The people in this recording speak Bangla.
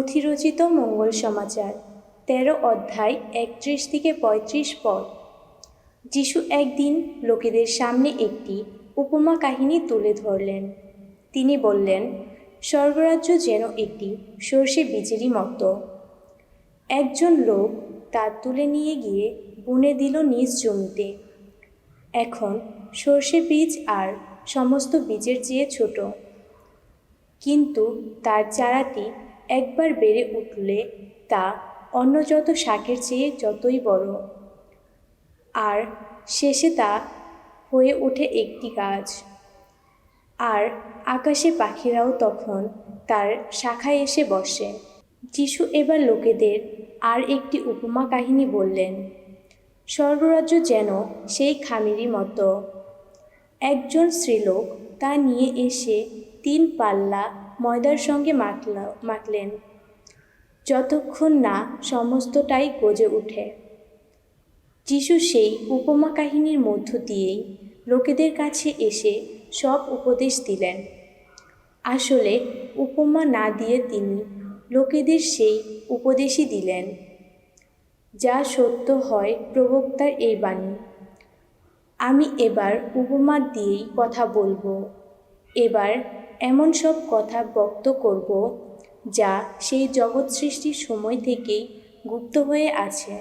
মথিরচিত মঙ্গল সমাচার ১৩ অধ্যায় ৩১ থেকে ৩৫ পদ। যিশু একদিন লোকেদের সামনে একটি উপমা কাহিনী তুলে ধরলেন। তিনি বললেন, স্বর্গরাজ্য যেন একটি সর্ষে বীজেরই মতো। একজন লোক তা তুলে নিয়ে গিয়ে বুনে দিল নিজ জমিতে। এখন সর্ষে বীজ আর সমস্ত বীজের চেয়ে ছোট, কিন্তু তার চারাটি একবার বেড়ে উঠলে তা অন্য যত শাকের চেয়ে যতই বড়, আর শেষে তা হয়ে ওঠে একটি গাছ। আর আকাশে পাখিরাও তখন তার শাখায় এসে বসে। যিশু এবার লোকেদের আর একটি উপমা কাহিনী বললেন। স্বর্গরাজ্য যেন সেই খামিরই মতো। একজন স্ত্রীলোক তা নিয়ে এসে ৩ পাল্লা ময়দার সঙ্গে মাখলেন, যতক্ষণ না সমস্তটাই গজে ওঠে। যিশু সেই উপমা কাহিনীর মধ্য দিয়েই লোকেদের কাছে এসে সব উপদেশ দিলেন। আসলে উপমা না দিয়ে তিনি লোকেদের সেই উপদেশই দিলেন, যা সত্য হয় প্রবক্তার এই বাণী। আমি এবার উপমা দিয়েই কথা বলবো। এবার এমন সব কথা ব্যক্ত করব যা সেই জগৎ সৃষ্টির সময় থেকেই গুপ্ত হয়ে আছে।